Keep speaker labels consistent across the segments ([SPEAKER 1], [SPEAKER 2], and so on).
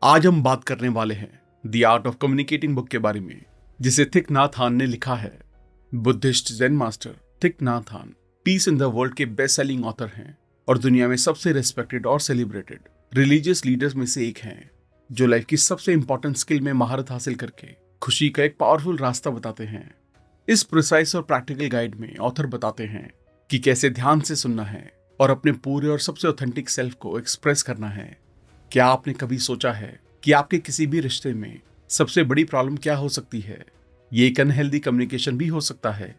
[SPEAKER 1] आज हम बात करने वाले हैं the art of communicating book के बारे में, जिसे थिक नाथ हान ने लिखा है। बुद्धिस्ट ज़ेन मास्टर थिक नाथ हान पीस इन द वर्ल्ड के बेस्ट सेलिंग ऑथर हैं और दुनिया में सबसे रेस्पेक्टेड और सेलिब्रेटेड रिलीजियस लीडर्स में से एक हैं, जो लाइफ की सबसे इंपॉर्टेंट स्किल में महारत हासिल करके खुशी का एक पावरफुल रास्ता बताते हैं। इस प्रिसाइज और प्रैक्टिकल गाइड में ऑथर बताते हैं कि कैसे ध्यान से सुनना है और अपने पूरे और सबसे ऑथेंटिक सेल्फ को एक्सप्रेस करना है। क्या आपने कभी सोचा है कि आपके किसी भी रिश्ते में सबसे बड़ी प्रॉब्लम क्या हो सकती है? ये एक अनहेल्दी कम्युनिकेशन भी हो सकता है।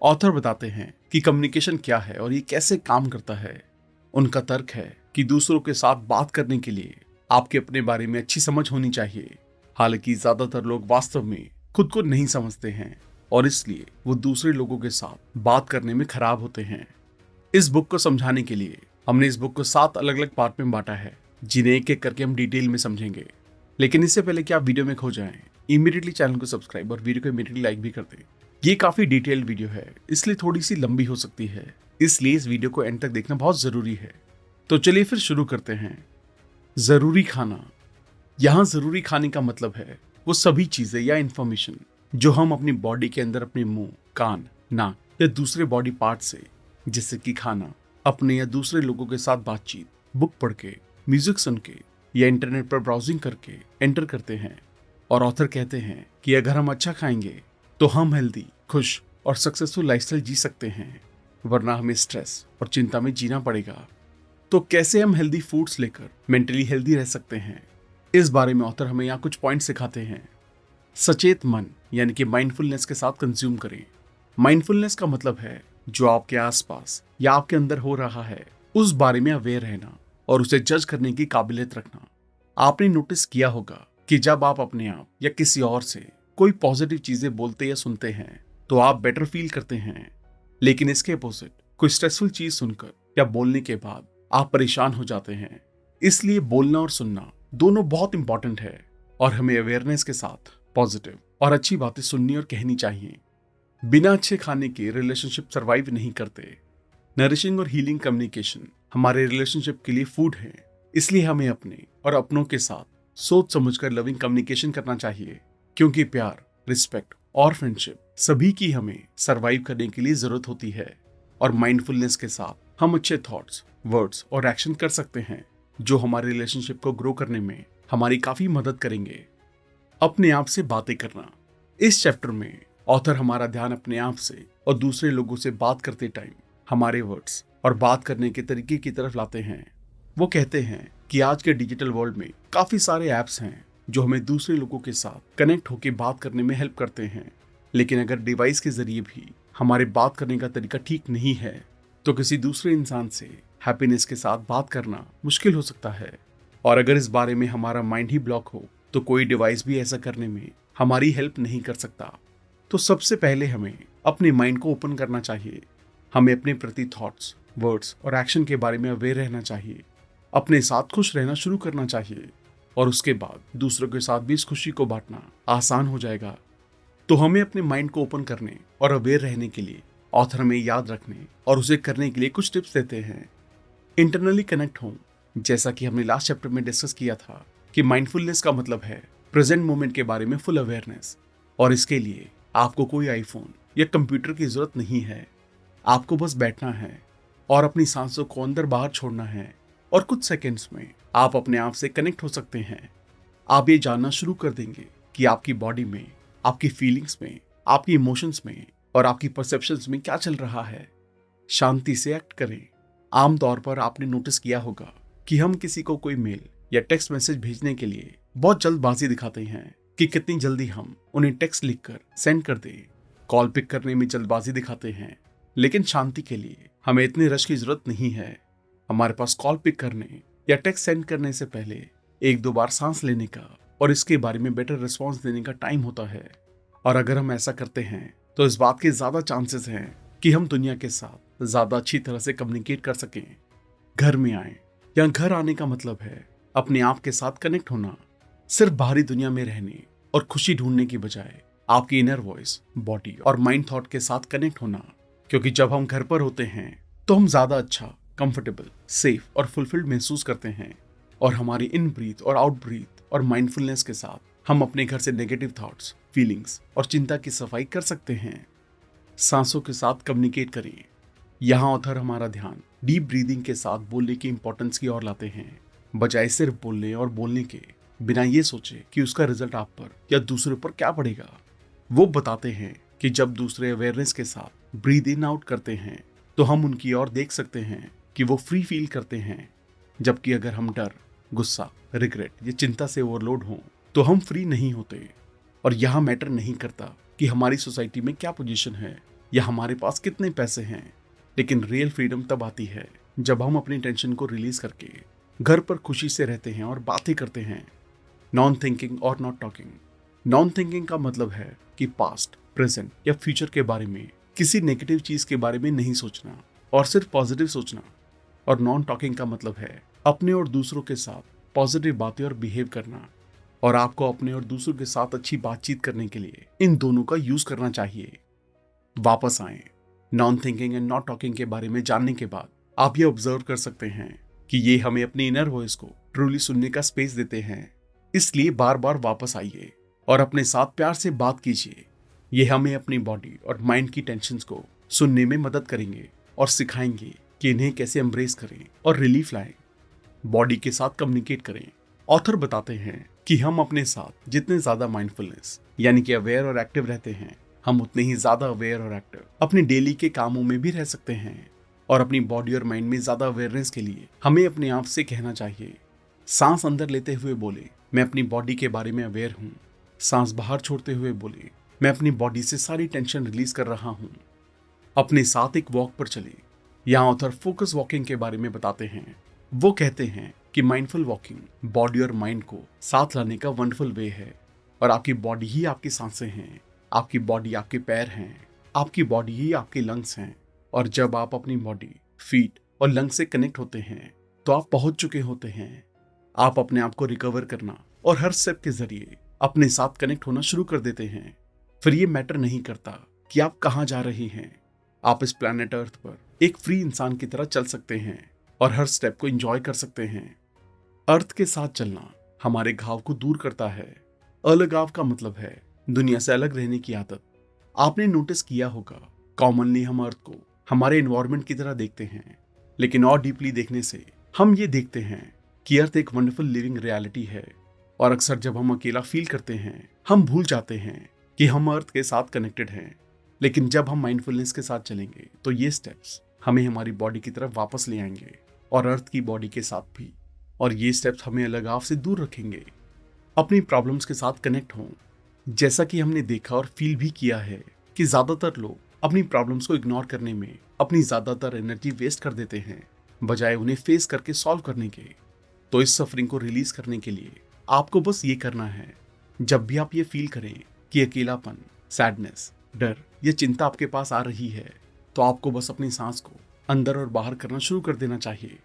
[SPEAKER 1] ऑथर बताते हैं कि कम्युनिकेशन क्या है और ये कैसे काम करता है। उनका तर्क है कि दूसरों के साथ बात करने के लिए आपके अपने बारे में अच्छी समझ होनी चाहिए। हालांकि ज्यादातर लोग वास्तव में खुद को नहीं समझते हैं और इसलिए वो दूसरे लोगों के साथ बात करने में खराब होते हैं। इस बुक को समझाने के लिए हमने इस बुक को 7 अलग अलग पार्ट में बांटा है, जिन्हें एक एक करके हम डिटेल में समझेंगे। लेकिन इससे पहले कि आप वीडियो में खो जाएं, इमीडिएटली चैनल को सब्सक्राइब और वीडियो को इमीडिएटली लाइक भी कर दें। ये काफी डिटेल्ड वीडियो है, इसलिए थोड़ी सी लंबी हो सकती है, इसलिए इस वीडियो को एंड तक देखना बहुत जरूरी है। तो चलिए फिर शुरू करते हैं। जरूरी खाना। यहाँ जरूरी खाने का मतलब है वो सभी चीजें या इंफॉर्मेशन जो हम अपनी बॉडी के अंदर अपने मुंह, कान, नाक या दूसरे बॉडी पार्ट से, जैसे कि खाना, अपने या दूसरे लोगों के साथ बातचीत, बुक पढ़ के, म्यूजिक सुन के या इंटरनेट पर ब्राउजिंग करके एंटर करते हैं। और ऑथर कहते हैं कि अगर हम अच्छा खाएंगे तो हम हेल्दी, खुश और सक्सेसफुल लाइफस्टाइल जी सकते हैं, वरना हमें स्ट्रेस और चिंता में जीना पड़ेगा। तो कैसे हम हेल्दी फूड्स लेकर मेंटली हेल्दी रह सकते हैं, इस बारे में ऑथर हमें यहाँ कुछ पॉइंट सिखाते हैं। सचेत मन यानी कि माइंडफुलनेस के साथ कंज्यूम करें। माइंडफुलनेस का मतलब है जो आपके आसपास या आपके अंदर हो रहा है उस बारे में अवेयर रहना और उसे जज करने की काबिलियत रखना। आपने नोटिस किया होगा कि जब आप अपने आप या किसी और से कोई पॉजिटिव चीजें बोलते या सुनते हैं तो आप बेटर फील करते हैं, लेकिन इसके अपोजिट कोई स्ट्रेसफुल चीज सुनकर या बोलने के बाद आप परेशान हो जाते हैं। इसलिए बोलना और सुनना दोनों बहुत इंपॉर्टेंट है और हमें अवेयरनेस के साथ पॉजिटिव और अच्छी बातें सुननी और कहनी चाहिए। बिना अच्छे खाने के रिलेशनशिप सरवाइव नहीं करते। नरिशिंग और हीलिंग कम्युनिकेशन हमारे रिलेशनशिप के लिए फूड है, इसलिए हमें अपने और अपनों के साथ सोच समझकर लविंग कम्युनिकेशन करना चाहिए, क्योंकि प्यार, रिस्पेक्ट और फ्रेंडशिप सभी की हमें सरवाइव करने के लिए जरूरत होती है। और माइंडफुलनेस के साथ हम अच्छे थॉट्स, वर्ड्स और एक्शन कर सकते हैं जो हमारे रिलेशनशिप को ग्रो करने में हमारी काफी मदद करेंगे। अपने आप से बातें करना। इस चैप्टर में ऑथर हमारा ध्यान अपने आप से और दूसरे लोगों से बात करते टाइम हमारे वर्ड्स और बात करने के तरीके की तरफ लाते हैं। वो कहते हैं कि आज के डिजिटल वर्ल्ड में काफी सारे ऐप्स हैं जो हमें दूसरे लोगों के साथ कनेक्ट होकर बात करने में हेल्प करते हैं, लेकिन अगर डिवाइस के जरिए भी हमारे बात करने का तरीका ठीक नहीं है तो किसी दूसरे इंसान से हैप्पीनेस के साथ बात करना मुश्किल हो सकता है। और अगर इस बारे में हमारा माइंड ही ब्लॉक हो तो कोई डिवाइस भी ऐसा करने में हमारी हेल्प नहीं कर सकता। तो सबसे पहले हमें अपने माइंड को ओपन करना चाहिए। हमें अपने प्रति थॉट्स, वर्ड्स और एक्शन के बारे में अवेयर रहना चाहिए, अपने साथ खुश रहना शुरू करना चाहिए और उसके बाद दूसरों के साथ भी इस खुशी को बांटना आसान हो जाएगा। तो हमें अपने माइंड को ओपन करने और अवेयर रहने के लिए ऑथर हमें याद रखने और उसे करने के लिए कुछ टिप्स देते हैं। इंटरनली कनेक्ट हों। जैसा कि हमने लास्ट चैप्टर में डिस्कस किया था कि माइंडफुलनेस का मतलब है प्रेजेंट मोमेंट के बारे में फुल अवेयरनेस, और इसके लिए आपको कोई आईफोन या कंप्यूटर की जरूरत नहीं है। आपको बस बैठना है और अपनी सांसों को अंदर बाहर छोड़ना है और कुछ सेकंड्स में आप अपने आप से कनेक्ट हो सकते हैं। आप ये जानना शुरू कर देंगे कि आपकी बॉडी में, आपकी फीलिंग्स में, आपकी इमोशंस में और आपकी परसेप्शंस में क्या चल रहा है। शांति से एक्ट करें। आमतौर पर आपने नोटिस किया होगा कि हम किसी को कोई मेल या टेक्स्ट मैसेज भेजने के लिए बहुत जल्दबाजी दिखाते हैं कि कितनी जल्दी हम उन्हें टेक्स्ट लिखकर सेंड कर दें। कॉल पिक करने में जल्दबाजी दिखाते हैं, लेकिन शांति के लिए हमें इतनी रश की जरूरत नहीं है। हमारे पास कॉल पिक करने या टेक्स्ट सेंड करने से पहले 1-2 बार सांस लेने का और इसके बारे में बेटर रिस्पॉन्स देने का टाइम होता है। और अगर हम ऐसा करते हैं तो इस बात के ज्यादा चांसेस हैं कि हम दुनिया के साथ ज्यादा अच्छी तरह से कम्युनिकेट कर सकें। घर में आए या घर आने का मतलब है अपने आप के साथ कनेक्ट होना, सिर्फ बाहरी दुनिया में रहने और खुशी ढूंढने की बजाय आपकी इनर वॉइस, बॉडी और माइंड थॉट के साथ कनेक्ट होना। क्योंकि जब हम घर पर होते हैं तो हम ज्यादा अच्छा, कंफर्टेबल, सेफ और फुलफिल्ड महसूस करते हैं और हमारी इन ब्रीथ और आउट ब्रीथ और माइंडफुलनेस के साथ हम अपने घर से नेगेटिव थॉट्स, फीलिंग्स और चिंता की सफाई कर सकते हैं। सांसों के साथ कम्युनिकेट करें। यहाँ ऑथर हमारा ध्यान डीप ब्रीदिंग के साथ बोलने की इंपॉर्टेंस की ओर लाते हैं। बजाय सिर्फ बोलने और बोलने के, बिना ये सोचे कि उसका रिजल्ट आप पर या दूसरे पर क्या पड़ेगा, वो बताते हैं कि जब दूसरे अवेयरनेस के साथ ब्रीद इन आउट करते हैं तो हम उनकी ओर देख सकते हैं कि वो फ्री फील करते हैं। जबकि अगर हम डर, गुस्सा, रिग्रेट या चिंता से ओवरलोड हों तो हम फ्री नहीं होते। और यहाँ मैटर नहीं करता कि हमारी सोसाइटी में क्या पोजीशन है या हमारे पास कितने पैसे हैं, लेकिन रियल फ्रीडम तब आती है जब हम अपनी टेंशन को रिलीज करके घर पर खुशी से रहते हैं और बातें करते हैं। नॉन थिंकिंग और नॉट टॉकिंग। नॉन थिंकिंग का मतलब है कि पास्ट, प्रेजेंट या फ्यूचर के बारे में किसी नेगेटिव चीज के बारे में नहीं सोचना और सिर्फ पॉजिटिव सोचना। और नॉन टॉकिंग का मतलब है अपने और दूसरों के साथ पॉजिटिव बातें और बिहेव करना। और आपको अपने और दूसरों के साथ अच्छी बातचीत करने के लिए इन दोनों का यूज करना चाहिए। वापस आए। Non thinking and not talking के बारे में जानने के बाद आप ये ऑब्जर्व कर सकते हैं कि ये हमें अपनी इनर वॉइस को ट्रूली सुनने का स्पेस देते हैं। इसलिए बार बार वापस आइए और अपने साथ प्यार से बात कीजिए। ये हमें अपनी बॉडी और माइंड की टेंशन्स को सुनने में मदद करेंगे और सिखाएंगे कि इन्हें कैसे एम्ब्रेस करें और रिलीफ लाएं। बॉडी के साथ कम्युनिकेट करें। ऑथर बताते हैं कि हम अपने साथ जितने ज्यादा माइंडफुलनेस यानी कि अवेयर और एक्टिव रहते हैं, हम उतने ही ज्यादा अवेयर और एक्टिव अपने डेली के कामों में भी रह सकते हैं। और अपनी बॉडी और माइंड में ज्यादा अवेयरनेस के लिए हमें अपने आप से कहना चाहिए। सांस अंदर लेते हुए बोले, मैं अपनी बॉडी के बारे में अवेयर हूँ। सांस बाहर छोड़ते हुए बोले, मैं अपनी बॉडी से सारी टेंशन रिलीज कर रहा हूँ। अपने साथ एक वॉक पर चले। यहाँ ऑथर फोकस वॉकिंग के बारे में बताते हैं। वो कहते हैं कि माइंडफुल वॉकिंग बॉडी और माइंड को साथ लाने का वंडरफुल वे है। और आपकी बॉडी ही आपकी सांसें हैं, आपकी बॉडी आपके पैर हैं, आपकी बॉडी ही आपके लंग्स हैं। और जब आप अपनी बॉडी, फीट और लंग्स से कनेक्ट होते हैं तो आप पहुंच चुके होते हैं। आप अपने आप को रिकवर करना और हर स्टेप के जरिए अपने साथ कनेक्ट होना शुरू कर देते हैं। फिर ये मैटर नहीं करता कि आप कहाँ जा रहे हैं। आप इस प्लैनेट अर्थ पर एक फ्री इंसान की तरह चल सकते हैं और हर स्टेप को एंजॉय कर सकते हैं। अर्थ के साथ चलना हमारे घाव को दूर करता है। अलगाव का मतलब है दुनिया से अलग रहने की आदत। आपने नोटिस किया होगा, कॉमनली हम अर्थ को हमारे एनवायरनमेंट की तरह देखते हैं, लेकिन और डीपली देखने से हम ये देखते हैं कि अर्थ एक वंडरफुल लिविंग रियलिटी है। और अक्सर जब हम अकेला फील करते हैं, हम भूल जाते हैं कि हम अर्थ के साथ कनेक्टेड हैं। लेकिन जब हम माइंडफुलनेस के साथ चलेंगे तो ये स्टेप्स हमें हमारी बॉडी की तरफ वापस ले आएंगे और अर्थ की बॉडी के साथ भी। और ये स्टेप्स हमें अलगाव से दूर रखेंगे। अपनी प्रॉब्लम्स के साथ कनेक्ट हों। जैसा कि हमने देखा और फील भी किया है कि ज्यादातर लोग अपनी प्रॉब्लम्स को इग्नोर करने में अपनी ज्यादातर एनर्जी वेस्ट कर देते हैं, बजाय उन्हें फेस करके सॉल्व करने के। तो इस सफरिंग को रिलीज करने के लिए आपको बस ये करना है, जब भी आप ये फील करें कि अकेलापन, सैडनेस, डर या चिंता आपके पास आ रही है, तो आपको बस अपनी सांस को अंदर और बाहर करना शुरू कर देना चाहिए।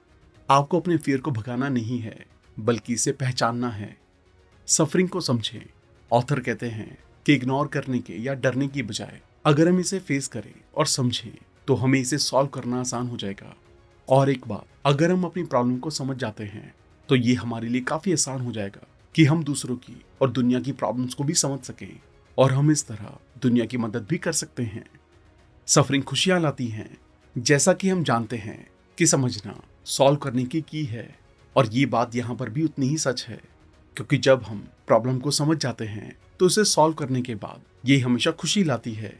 [SPEAKER 1] आपको अपने फियर को भगाना नहीं है, बल्कि इसे पहचानना है। सफरिंग को समझें। ऑथर कहते हैं कि इग्नोर करने के या डरने की बजाय अगर हम इसे फेस करें और समझें तो हमें इसे सॉल्व करना आसान हो जाएगा। और एक बात, अगर हम अपनी प्रॉब्लम को समझ जाते हैं तो ये हमारे लिए काफी आसान हो जाएगा कि हम दूसरों की और दुनिया की प्रॉब्लम्स को भी समझ सकें और हम इस तरह दुनिया की मदद भी कर सकते हैं। सफरिंग खुशियां लाती हैं, जैसा कि हम जानते हैं कि समझना सॉल्व करने की है। और ये बात यहाँ पर भी उतनी ही सच है, क्योंकि जब हम प्रॉब्लम को समझ जाते हैं तो इसे सॉल्व करने के बाद ये हमेशा खुशी लाती है।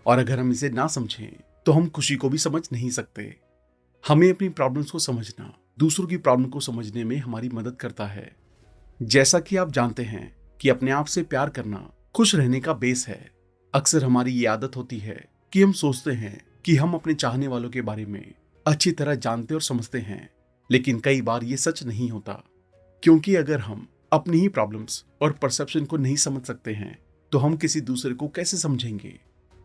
[SPEAKER 1] और अगर हम इसे ना समझें तो हम खुशी को भी समझ नहीं सकते। हमें अपनी प्रॉब्लम्स को समझना दूसरों की प्रॉब्लम को समझने में हमारी मदद करता है। जैसा कि आप जानते हैं कि अपने आप से प्यार करना खुश रहने का बेस है। अक्सर हमारी ये आदत होती है कि हम सोचते हैं कि हम अपने चाहने वालों के बारे में अच्छी तरह जानते और समझते हैं, लेकिन कई बार ये सच नहीं होता। क्योंकि अगर हम अपनी ही प्रॉब्लम्स और परसेप्शन को नहीं समझ सकते हैं तो हम किसी दूसरे को कैसे समझेंगे।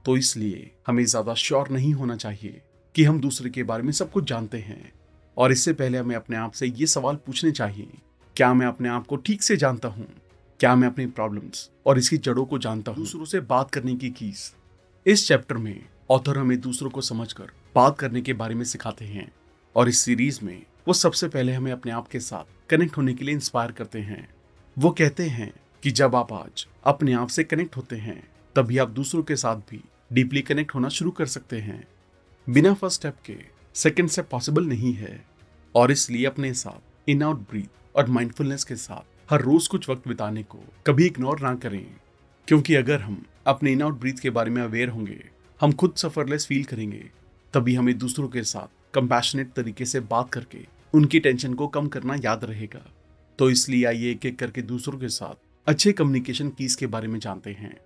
[SPEAKER 1] तो इसलिए हमें ज्यादा श्योर नहीं होना चाहिए कि हम दूसरे के बारे में सब कुछ जानते हैं। और इससे पहले हमें अपने आप से ये सवाल पूछने चाहिए, क्या मैं अपने आप को ठीक से जानता हूँ? क्या मैं अपनी प्रॉब्लम्स और इसकी जड़ों को जानता हूँ? दूसरों से बात करने की कीज। इस चैप्टर में ऑथर हमें दूसरों को समझकर बात करने के बारे में सिखाते हैं। और इस सीरीज में वो सबसे पहले हमें अपने आप के साथ कनेक्ट होने के लिए इंस्पायर करते हैं। वो कहते हैं कि जब आप आज अपने आप से कनेक्ट होते हैं तभी आप दूसरों के साथ भी डीपली कनेक्ट होना शुरू कर सकते हैं। बिना फर्स्ट स्टेप के सेकंड स्टेप पॉसिबल नहीं है, और इसलिए अपने साथ इन आउट ब्रीथ और माइंडफुलनेस के साथ हर रोज कुछ वक्त बिताने को कभी इग्नोर ना करें। क्योंकि अगर हम अपने इन आउट ब्रीथ के बारे में अवेयर होंगे, हम खुद सफरलेस फील करेंगे, तभी हमें दूसरों के साथ कंपैशनेट तरीके से बात करके उनकी टेंशन को कम करना याद रहेगा। तो इसलिए आइए एक एक करके दूसरों के साथ अच्छे कम्युनिकेशन कीज के बारे में जानते हैं।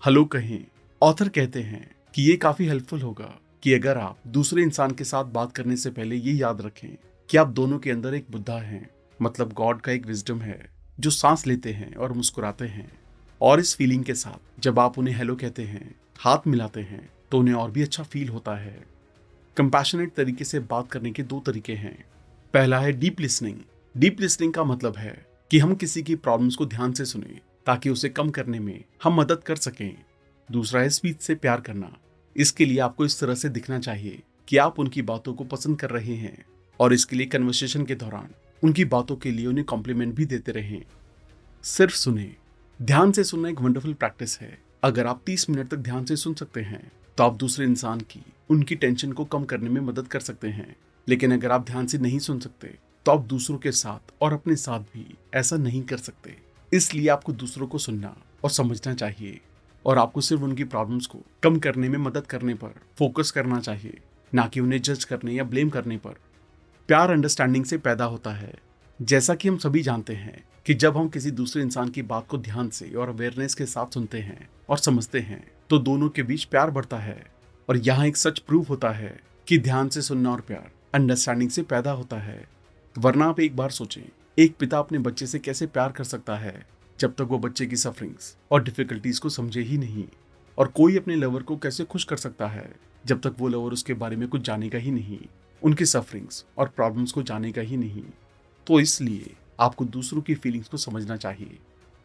[SPEAKER 1] हेलो कहें। ऑथर कहते हैं कि ये काफी हेल्पफुल होगा कि अगर आप दूसरे इंसान के साथ बात करने से पहले ये याद रखें कि आप दोनों के अंदर एक बुद्धा है, मतलब गॉड का एक विजडम है जो सांस लेते हैं और मुस्कुराते हैं। और इस फीलिंग के साथ जब आप उन्हें हेलो कहते हैं, हाथ मिलाते हैं, तो उन्हें और भी अच्छा फील होता है। कंपैशनेट तरीके से बात करने के दो तरीके हैं। पहला है डीप लिसनिंग। डीप लिसनिंग का मतलब है कि हम किसी की प्रॉब्लम्स को ध्यान से सुने ताकि उसे कम करने में हम मदद कर सकें। दूसरा है स्पीच से प्यार करना। इसके लिए आपको इस तरह से दिखना चाहिए कि आप उनकी बातों को पसंद कर रहे हैं, और इसके लिए कन्वर्सेशन के दौरान उनकी बातों के लिए उन्हें कॉम्प्लीमेंट भी देते रहें। सिर्फ सुने। ध्यान से सुनना एक वंडरफुल प्रैक्टिस है। अगर आप 30 मिनट तक ध्यान से सुन सकते हैं तो आप दूसरे इंसान की उनकी टेंशन को कम करने में मदद कर सकते हैं। लेकिन अगर आप ध्यान से नहीं सुन सकते तो आप दूसरों के साथ और अपने साथ भी ऐसा नहीं कर सकते। इसलिए आपको दूसरों को सुनना और समझना चाहिए, और आपको सिर्फ उनकी प्रॉब्लम्स को कम करने में मदद करने पर फोकस करना चाहिए, ना कि उन्हें जज करने या ब्लेम करने पर। प्यार अंडरस्टैंडिंग से पैदा होता है। जैसा कि हम सभी जानते हैं कि जब हम किसी दूसरे इंसान की बात को ध्यान से और अवेयरनेस के साथ सुनते हैं और समझते हैं तो दोनों के बीच प्यार बढ़ता है। और यहाँ एक सच प्रूफ होता है कि ध्यान से सुनना और प्यार अंडरस्टैंडिंग से पैदा होता है। वरना आप एक बार सोचें, एक पिता अपने बच्चे से कैसे प्यार कर सकता है जब तक वो बच्चे की सफरिंग्स और डिफिकल्टीज को समझे ही नहीं। और कोई अपने लवर को कैसे खुश कर सकता है जब तक वो लवर उसके बारे में कुछ जानेगा ही नहीं, उनकी सफरिंग्स और प्रॉब्लम्स को जानेगा ही नहीं। तो इसलिए आपको दूसरों की फीलिंग्स को समझना चाहिए।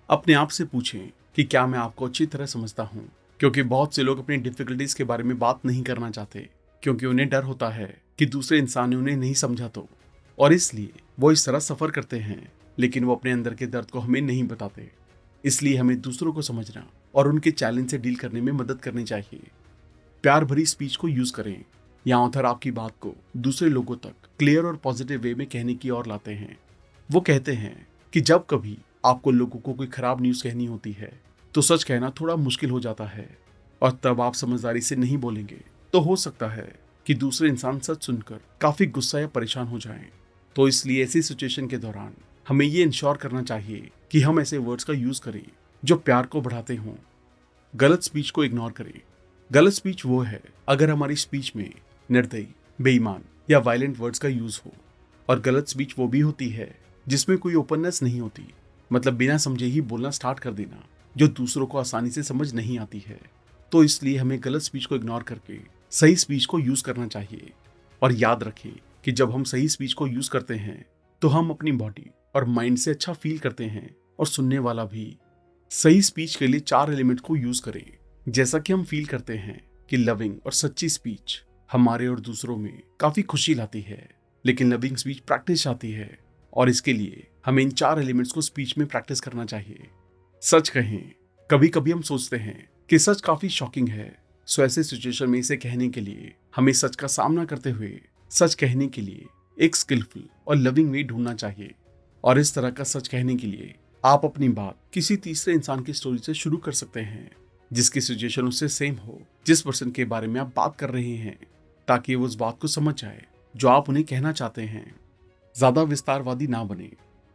[SPEAKER 1] अपने आप से पूछें कि क्या मैं आपको अच्छी तरह समझता हूँ, क्योंकि बहुत से लोग अपनी डिफिकल्टीज के बारे में बात नहीं करना चाहते क्योंकि उन्हें डर होता है कि दूसरे इंसान ने उन्हें नहीं समझा तो, और इसलिए वो इस तरह सफर करते हैं, लेकिन वो अपने अंदर के दर्द को हमें नहीं बताते। इसलिए हमें दूसरों को समझना और उनके चैलेंज से डील करने में मदद करनी चाहिए। प्यार भरी स्पीच को यूज करें। यहाँ ऑथर आपकी बात को दूसरे लोगों तक क्लियर और पॉजिटिव वे में कहने की ओर लाते हैं। वो कहते हैं कि जब कभी आपको लोगों को कोई खराब न्यूज कहनी होती है तो सच कहना थोड़ा मुश्किल हो जाता है, और तब आप समझदारी से नहीं बोलेंगे तो हो सकता है कि दूसरे इंसान सच सुनकर काफी गुस्सा या परेशान हो जाएं। तो इसलिए ऐसी सिचुएशन के दौरान हमें ये इंश्योर करना चाहिए कि हम ऐसे वर्ड्स का यूज करें जो प्यार को बढ़ाते हों। गलत स्पीच को इग्नोर करें। गलत स्पीच वो है अगर हमारी स्पीच में निर्दयी, बेईमान या वायलेंट वर्ड्स का यूज हो। और गलत स्पीच वो भी होती है जिसमें कोई ओपननेस नहीं होती, मतलब बिना समझे ही बोलना स्टार्ट कर देना, जो दूसरों को आसानी से समझ नहीं आती है। तो इसलिए हमें गलत स्पीच को इग्नोर करके सही स्पीच को यूज करना चाहिए। और याद रखें कि जब हम सही स्पीच को यूज करते हैं तो हम अपनी बॉडी और माइंड से अच्छा फील करते हैं, और सुनने वाला भी। सही स्पीच के लिए 4 एलिमेंट को यूज करें। जैसा कि हम फील करते हैं कि लविंग और सच्ची स्पीच हमारे और दूसरों में काफी खुशी लाती है, लेकिन लविंग स्पीच प्रैक्टिस चाहती है, और इसके लिए हमें इन 4 एलिमेंट्स को स्पीच में प्रैक्टिस करना चाहिए। सच कहें। कभी कभी हम सोचते हैं कि सच काफी शॉकिंग है, सो ऐसे सिचुएशन में इसे कहने के लिए हमें सच का सामना करते हुए सच कहने के लिए एक स्किलफुल और लविंग वे ढूंढना चाहिए। और इस तरह का सच कहने के लिए आप अपनी बात किसी तीसरे इंसान की स्टोरी से शुरू कर सकते हैं जिसकी सिचुएशन उससे सेम हो, जिस पर्सन के बारे में आप बात कर रहे हैं, ताकि वो उस बात को समझ जाए जो आप उन्हें कहना चाहते हैं। ज्यादा विस्तारवादी ना बने।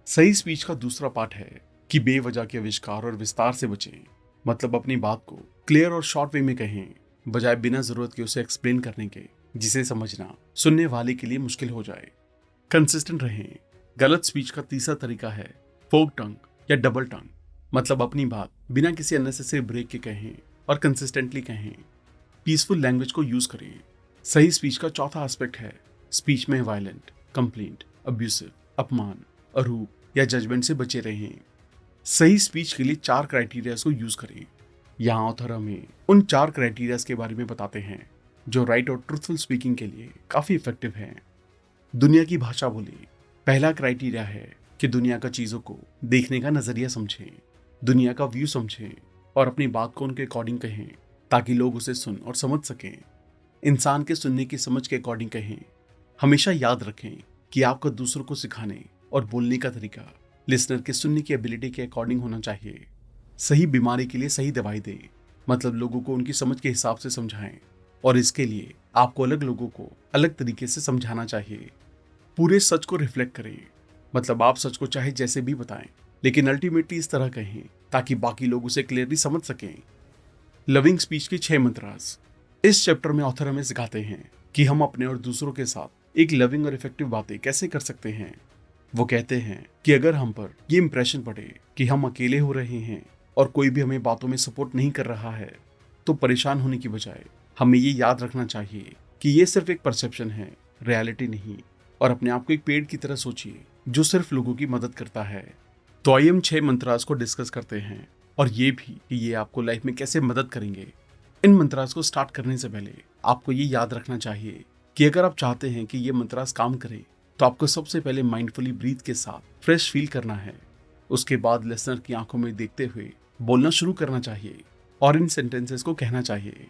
[SPEAKER 1] सही स्पीच का दूसरा पार्ट है कि बेवजह के आविष्कार और विस्तार से बचें, मतलब अपनी बात को क्लियर और शॉर्ट वे में कहें, बजाय बिना जरूरत के उसे एक्सप्लेन करने के, जिसे समझना सुनने वाले के लिए मुश्किल हो जाए। कंसिस्टेंट रहें। गलत स्पीच का तीसरा तरीका है फोक टंग या डबल टंग, मतलब अपनी बात बिना किसी अननेसेसरी ब्रेक के कहें और कंसिस्टेंटली कहें। पीसफुल लैंग्वेज को यूज करें। सही स्पीच का चौथा एस्पेक्ट है स्पीच में वायलेंट, कंप्लेंट, अब्यूसिव, अपमान, अरूप या जजमेंट से बचे रहें। सही स्पीच के लिए 4 क्राइटेरियाज को यूज करें। यहाँ ऑथर हमें उन 4 क्राइटेरियाज के बारे में बताते हैं जो राइट और ट्रूथफुल स्पीकिंग के लिए काफी इफेक्टिव हैं। दुनिया की भाषा बोली। पहला क्राइटेरिया है कि कि दुनिया का चीजों को देखने का नजरिया समझें, दुनिया का व्यू समझें और अपनी बात को उनके अकॉर्डिंग कहें ताकि लोग उसे सुन और समझ सकें। इंसान के सुनने की समझ के अकॉर्डिंग कहें। हमेशा याद रखें कि आपका दूसरों को सिखाने और बोलने का तरीका लिसनर के सुनने की एबिलिटी के अकॉर्डिंग होना चाहिए। सही बीमारी के लिए सही दवाई दें, मतलब लोगों को उनकी समझ के हिसाब से समझाएं और इसके लिए आपको अलग लोगों को अलग तरीके से समझाना चाहिए। पूरे सच को रिफ्लेक्ट करें, मतलब आप सच को चाहे जैसे भी बताएं लेकिन अल्टीमेटली इस तरह कहें ताकि बाकी लोग उसे क्लियरली समझ सकें। लविंग स्पीच के 6 मंत्रास। इस चैप्टर में ऑथर हमें सिखाते हैं कि हम अपने और दूसरों के साथ एक लविंग और इफेक्टिव बातें कैसे कर सकते हैं। वो कहते हैं कि अगर हम पर ये इंप्रेशन पड़े कि हम अकेले हो रहे हैं और कोई भी हमें बातों में सपोर्ट नहीं कर रहा है, तो परेशान होने की बजाय हमें ये याद रखना चाहिए कि ये सिर्फ एक परसेप्शन है, रियलिटी नहीं। और अपने आप को एक पेड़ की तरह सोचिए जो सिर्फ लोगों की मदद करता है। तो आइए हम 6 मंत्रास को डिस्कस करते हैं और ये भी कि ये आपको लाइफ में कैसे मदद करेंगे। इन मंत्रास को स्टार्ट करने से पहले आपको ये याद रखना चाहिए कि अगर आप चाहते हैं कि ये मंत्रास काम करे तो आपको सबसे पहले माइंडफुली ब्रीथ के साथ फ्रेश फील करना है। उसके बाद लिसनर की आंखों में देखते हुए बोलना शुरू करना चाहिए और इन सेंटेंसेस को कहना चाहिए।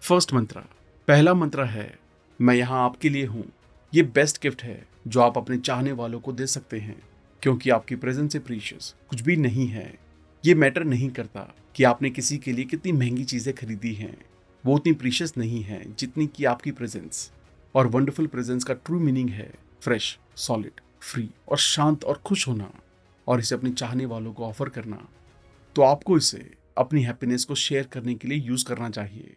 [SPEAKER 1] फर्स्ट मंत्रा, पहला मंत्रा है मैं यहाँ आपके लिए हूँ। ये बेस्ट गिफ्ट है जो आप अपने चाहने वालों को दे सकते हैं, क्योंकि आपकी प्रेजेंस से प्रीशियस कुछ भी नहीं है। ये मैटर नहीं करता कि आपने किसी के लिए कितनी महंगी चीजें खरीदी हैं, वो उतनी प्रीशियस नहीं है जितनी कि आपकी प्रेजेंस। और वंडरफुल प्रेजेंस का ट्रू मीनिंग है फ्रेश, सॉलिड, फ्री और शांत और खुश होना, और इसे अपने चाहने वालों को ऑफर करना। तो आपको इसे अपनी हैप्पीनेस को शेयर करने के लिए यूज करना चाहिए।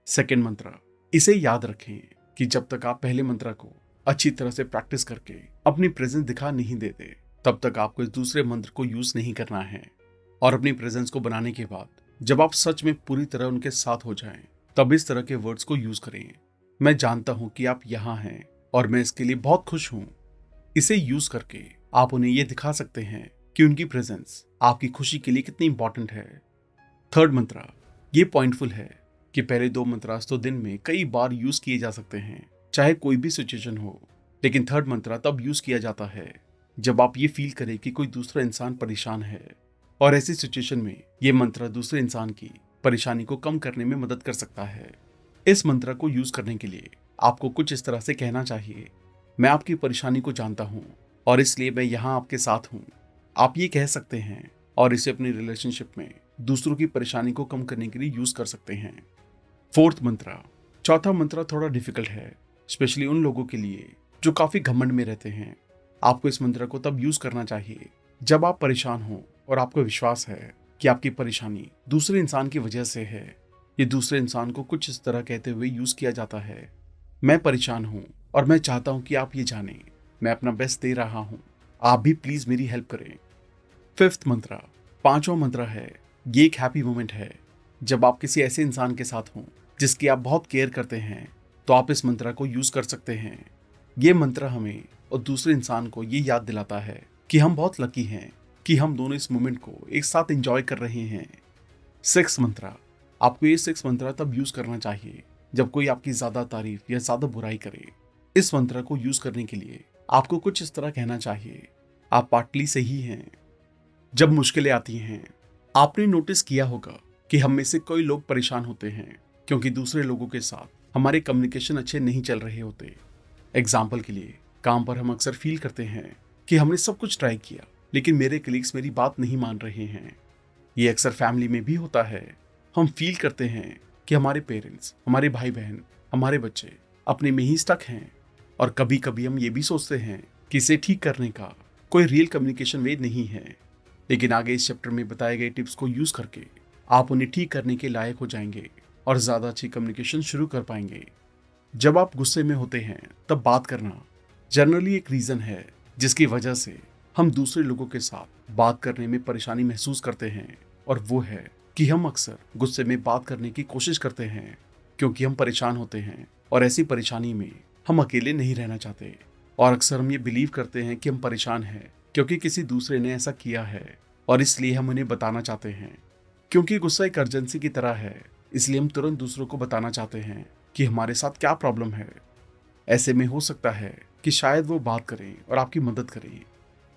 [SPEAKER 1] सेकेंड मंत्रा, इसे याद रखें कि जब तक आप पहले मंत्रा को अच्छी तरह से प्रैक्टिस करके अपनी प्रेजेंस दिखा नहीं देते, तब तक आपको इस दूसरे मंत्र को यूज नहीं करना है। और अपनी प्रेजेंस को बनाने के बाद जब आप सच में पूरी तरह उनके साथ हो जाएं, तब इस तरह के वर्ड्स को यूज करें। मैं जानता हूं कि आप यहाँ हैं और मैं इसके लिए बहुत खुश हूं। इसे यूज करके आप उन्हें यह दिखा सकते हैं कि उनकी प्रेजेंस आपकी खुशी के लिए कितनी इंपॉर्टेंट है। थर्ड मंत्रा, ये पॉइंटफुल है कि पहले 2 मंत्रास तो दिन में कई बार यूज किए जा सकते हैं, चाहे कोई भी सिचुएशन हो। लेकिन थर्ड मंत्रा तब यूज किया जाता है जब आप ये फील करें कि कोई दूसरा इंसान परेशान है, और ऐसी सिचुएशन में ये मंत्र दूसरे इंसान की परेशानी को कम करने में मदद कर सकता है। इस मंत्र को यूज करने के लिए आपको कुछ इस तरह से कहना चाहिए, मैं आपकी परेशानी को जानता हूं और इसलिए मैं यहाँ आपके साथ हूं। आप ये कह सकते हैं और इसे अपनी रिलेशनशिप में दूसरों की परेशानी को कम करने के लिए यूज कर सकते हैं। फोर्थ मंत्रा, चौथा मंत्रा थोड़ा डिफिकल्ट है, स्पेशली उन लोगों के लिए जो काफी घमंड में रहते हैं। आपको इस मंत्र को तब यूज करना चाहिए जब आप परेशान हो और आपको विश्वास है कि आपकी परेशानी दूसरे इंसान की वजह से है। ये दूसरे इंसान को कुछ इस तरह कहते हुए यूज किया जाता है, मैं परेशान हूं और मैं चाहता हूं कि आप ये जानें, मैं अपना बेस्ट दे रहा हूं, आप भी प्लीज मेरी हेल्प करें। फिफ्थ मंत्रा, पांचवा मंत्रा है, ये एक हैप्पी मोमेंट है। जब आप किसी ऐसे इंसान के साथ हों जिसकी आप बहुत केयर करते हैं, तो आप इस मंत्रा को यूज कर सकते हैं। ये मंत्र हमें और दूसरे इंसान को ये याद दिलाता है कि हम बहुत लकी हैं कि हम दोनों इस मोमेंट को एक साथ एंजॉय कर रहे हैं। सिक्स मंत्रा, आपको ये 6 मंत्रा तब यूज करना चाहिए जब कोई आपकी ज्यादा तारीफ या ज्यादा बुराई करे। इस मंत्र को यूज करने के लिए आपको कुछ इस तरह कहना चाहिए, आप पार्टली सही हैं। जब मुश्किलें आती हैं, आपने नोटिस किया होगा कि हम में से कई लोग परेशान होते हैं क्योंकि दूसरे लोगों के साथ हमारे कम्युनिकेशन अच्छे नहीं चल रहे होते। एग्जाम्पल के लिए, काम पर हम अक्सर फील करते हैं कि हमने सब कुछ ट्राई किया लेकिन मेरे कलीग्स मेरी बात नहीं मान रहे हैं। ये अक्सर फैमिली में भी होता है। हम फील करते हैं कि हमारे पेरेंट्स, हमारे भाई बहन, हमारे बच्चे अपने में ही स्टक हैं, और कभी कभी हम ये भी सोचते हैं कि इसे ठीक करने का कोई रियल कम्युनिकेशन वे नहीं है। लेकिन आगे इस चैप्टर में बताए गए टिप्स को यूज करके आप उन्हें ठीक करने के लायक हो जाएंगे और ज्यादा अच्छी कम्युनिकेशन शुरू कर पाएंगे। जब आप गुस्से में होते हैं तब बात करना जनरली एक रीजन है जिसकी वजह से हम दूसरे लोगों के साथ बात करने में परेशानी महसूस करते हैं, और वो है कि हम अक्सर गुस्से में बात करने की कोशिश करते हैं क्योंकि हम परेशान होते हैं और ऐसी परेशानी में हम अकेले नहीं रहना चाहते। और अक्सर हम ये बिलीव करते हैं कि हम परेशान हैं क्योंकि किसी दूसरे ने ऐसा किया है और इसलिए हम उन्हें बताना चाहते हैं। क्योंकि गुस्सा एक अर्जेंसी की तरह है, इसलिए हम तुरंत दूसरों को बताना चाहते हैं कि हमारे साथ क्या प्रॉब्लम है। ऐसे में हो सकता है कि शायद वो बात करें और आपकी मदद करें,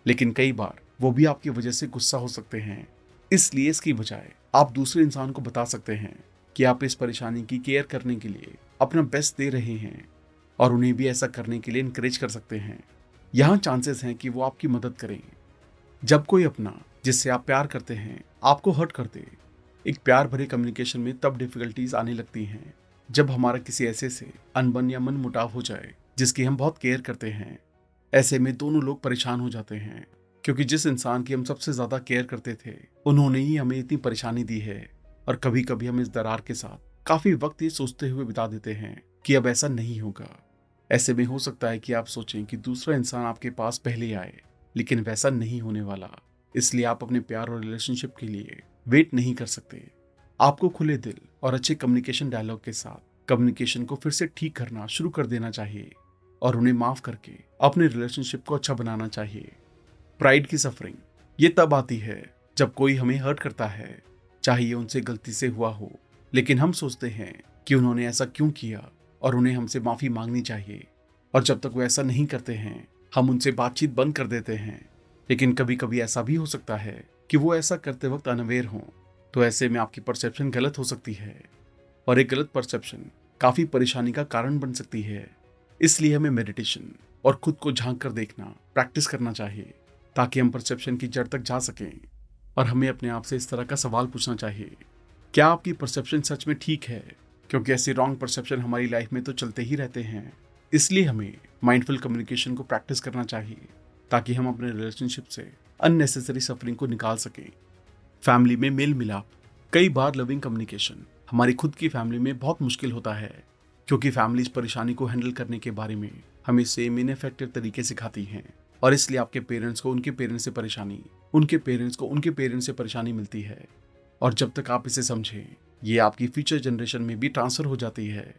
[SPEAKER 1] लेकिन कई बार वो भी आपकी वजह से गुस्सा हो सकते हैं। इसलिए इसकी बजाय आप दूसरे इंसान को बता सकते हैं कि आप इस परेशानी की केयर करने के लिए अपना बेस्ट दे रहे हैं और उन्हें भी ऐसा करने के लिए इनकरेज कर सकते हैं। यहाँ चांसेस हैं कि वो आपकी मदद करें। जब कोई अपना जिससे आप प्यार करते हैं आपको हर्ट कर दे, एक प्यार भरे कम्युनिकेशन में तब डिफिकल्टीज आने लगती हैं जब हमारा किसी ऐसे से अनबन या मन मुटाव हो जाए जिसकी हम बहुत केयर करते हैं। ऐसे में दोनों लोग परेशान हो जाते हैं, क्योंकि जिस इंसान की हम सबसे ज्यादा केयर करते थे उन्होंने ही हमें इतनी परेशानी दी है। और कभी कभी हम इस दरार के साथ काफी वक्त ये सोचते हुए बिता देते हैं कि अब ऐसा नहीं होगा। ऐसे में हो सकता है कि आप सोचें कि दूसरा इंसान आपके पास पहले आए, लेकिन वैसा नहीं होने वाला। इसलिए आप अपने प्यार और रिलेशनशिप के लिए वेट नहीं कर सकते। आपको खुले दिल और अच्छे कम्युनिकेशन डायलॉग के साथ कम्युनिकेशन को फिर से ठीक करना शुरू कर देना चाहिए और उन्हें माफ करके अपने रिलेशनशिप को अच्छा बनाना चाहिए। प्राइड की सफरिंग ये तब आती है जब कोई हमें हर्ट करता है, चाहे ये उनसे गलती से हुआ हो, लेकिन हम सोचते हैं कि उन्होंने ऐसा क्यों किया और उन्हें हमसे माफी मांगनी चाहिए। और जब तक वो ऐसा नहीं करते हैं हम उनसे बातचीत बंद कर देते हैं। लेकिन कभी कभी ऐसा भी हो सकता है कि वो ऐसा करते वक्त अनअवेयर हों, तो ऐसे में आपकी परसेप्शन गलत हो सकती है और एक गलत परसेप्शन काफी परेशानी का कारण बन सकती है। इसलिए हमें मेडिटेशन और खुद को झांक कर देखना प्रैक्टिस करना चाहिए, ताकि हम परसेप्शन की जड़ तक जा सकें। और हमें अपने आप से इस तरह का सवाल पूछना चाहिए, क्या आपकी परसेप्शन सच में ठीक है? क्योंकि ऐसे रॉन्ग परसेप्शन हमारी लाइफ में तो चलते ही रहते हैं। इसलिए हमें माइंडफुल कम्युनिकेशन को प्रैक्टिस करना चाहिए, ताकि हम अपने रिलेशनशिप से अननेसेसरी सफरिंग को निकाल सकें। फैमिली में मेल मिलाप, कई बार लविंग कम्युनिकेशन हमारी खुद की फैमिली में बहुत मुश्किल होता है, क्योंकि फैमिली इस परेशानी को हैंडल करने के बारे में हमें सेम इनफेक्टिव तरीके सिखाती हैं। और इसलिए आपके पेरेंट्स को उनके पेरेंट्स से परेशानी, उनके पेरेंट्स को उनके पेरेंट्स से परेशानी मिलती है। और जब तक आप इसे समझें, ये आपकी फ्यूचर जनरेशन में भी ट्रांसफर हो जाती है।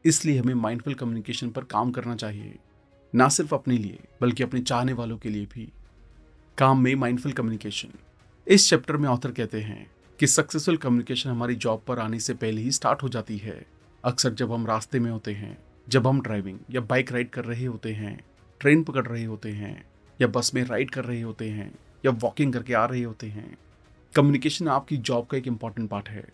[SPEAKER 1] इसलिए हमें माइंडफुल कम्युनिकेशन पर काम करना चाहिए, ना सिर्फ अपने लिए बल्कि अपने चाहने वालों के लिए भी। काम में माइंडफुल कम्युनिकेशन, इस चैप्टर में ऑथर कहते हैं कि सक्सेसफुल कम्युनिकेशन हमारी जॉब पर आने से पहले ही स्टार्ट हो जाती है। अक्सर जब हम रास्ते में होते हैं, जब हम ड्राइविंग या बाइक राइड कर रहे होते हैं, ट्रेन पकड़ रहे होते हैं या बस में राइड कर रहे होते हैं या वॉकिंग करके आ रहे होते हैं, कम्युनिकेशन आपकी जॉब का एक इंपॉर्टेंट पार्ट है।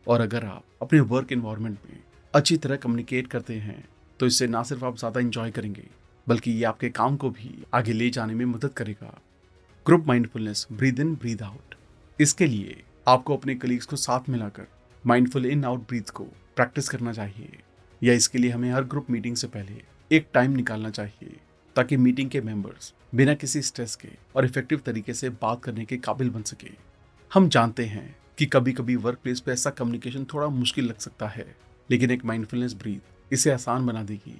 [SPEAKER 1] और अगर आप अपने वर्क एनवायरनमेंट में अच्छी तरह कम्युनिकेट करते हैं तो इससे ना सिर्फ आप ज़्यादा इंजॉय करेंगे, बल्कि ये आपके काम को भी आगे ले जाने में मदद करेगा। Group mindfulness, breathe in breathe out, इसके लिए आपको अपने कलीग्स को साथ मिलाकर माइंडफुल इन आउट ब्रीथ को प्रैक्टिस करना चाहिए। या इसके लिए हमें हर ग्रुप मीटिंग से पहले एक टाइम निकालना चाहिए, ताकि मीटिंग के मेंबर्स बिना किसी स्ट्रेस के और इफेक्टिव तरीके से बात करने के काबिल बन सके। हम जानते हैं कि कभी कभी वर्क प्लेस पे ऐसा कम्युनिकेशन थोड़ा मुश्किल लग सकता है, लेकिन एक माइंडफुलनेस ब्रीथ इसे आसान बना देगी।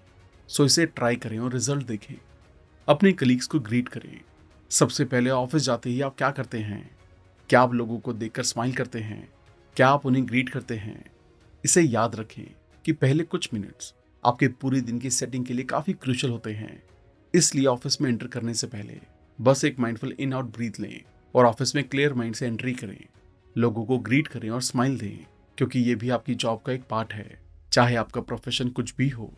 [SPEAKER 1] सो इसे ट्राई करें और रिजल्ट देखें। अपने कलीग्स को ग्रीट करें। सबसे पहले ऑफिस जाते ही आप क्या करते हैं? क्या आप लोगों को देखकर स्माइल करते हैं? क्या आप उन्हें ग्रीट करते हैं? इसे याद रखें कि पहले कुछ मिनट्स आपके पूरे दिन की सेटिंग के लिए काफी क्रूशियल होते हैं। इसलिए ऑफिस में एंटर करने से पहले बस एक माइंडफुल इन आउट ब्रीथ लें और ऑफिस में क्लियर माइंड से एंट्री करें। लोगों को ग्रीट करें और स्माइल दें, क्योंकि ये भी आपकी जॉब का एक पार्ट है, चाहे आपका प्रोफेशन कुछ भी हो।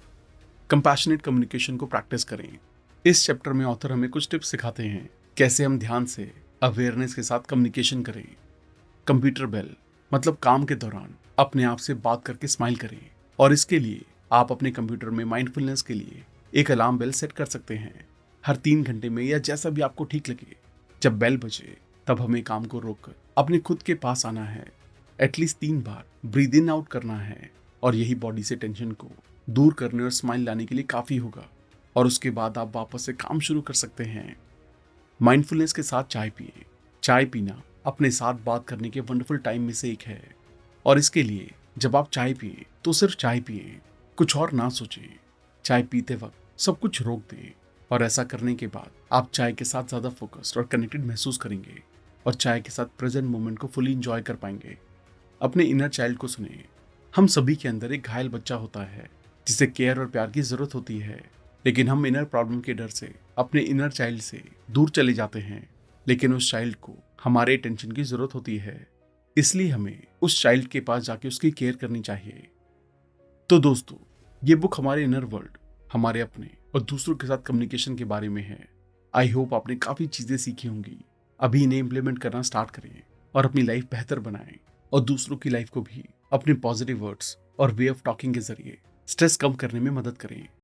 [SPEAKER 1] कंपैशनेट कम्युनिकेशन को प्रैक्टिस करें। इस चैप्टर में ऑथर हमें कुछ टिप्स सिखाते हैं कैसे हम ध्यान से अवेयरनेस के साथ कम्युनिकेशन करें। कंप्यूटर बेल, मतलब काम के दौरान अपने आप से बात करके स्माइल करें। और इसके लिए आप अपने कंप्यूटर में माइंडफुलनेस के लिए एक अलार्म बेल सेट कर सकते हैं। हर 3 घंटे में या जैसा भी आपको ठीक लगे, जब बेल बजे तब हमें काम को रोककर अपने खुद के पास आना है। At least 3 bar breathe in out करना है और यही बॉडी से टेंशन को दूर करने और स्माइल लाने के लिए काफी होगा। और उसके बाद आप वापस से काम शुरू कर सकते हैं। माइंडफुलनेस के साथ चाय पिए। चाय पीना अपने साथ बात करने के वंडरफुल टाइम में से एक है। और इसके लिए जब आप चाय पिए तो सिर्फ चाय पिए, कुछ और ना सोचें। चाय पीते वक्त सब कुछ रोक दें और ऐसा करने के बाद आप चाय के साथ ज़्यादा फोकस्ड और कनेक्टेड महसूस करेंगे और चाय के साथ प्रेजेंट मोमेंट को फुली इंजॉय कर पाएंगे। अपने इनर चाइल्ड को सुने। हम सभी के अंदर एक घायल बच्चा होता है जिसे केयर और प्यार की जरूरत होती है, लेकिन हम इनर प्रॉब्लम के डर से अपने इनर चाइल्ड से दूर चले जाते हैं। लेकिन उस चाइल्ड को हमारे अटेंशन की जरूरत होती है, इसलिए हमें उस चाइल्ड के पास जाके उसकी केयर करनी चाहिए। तो दोस्तों, ये बुक हमारे इनर वर्ल्ड, हमारे अपने और दूसरों के साथ कम्युनिकेशन के बारे में है। आई होप आपने काफी चीजें सीखी होंगी। अभी इन्हें इम्प्लीमेंट करना स्टार्ट करें और अपनी लाइफ बेहतर बनाएं और दूसरों की लाइफ को भी अपने पॉजिटिव वर्ड्स और वे ऑफ टॉकिंग के जरिए स्ट्रेस कम करने में मदद करें।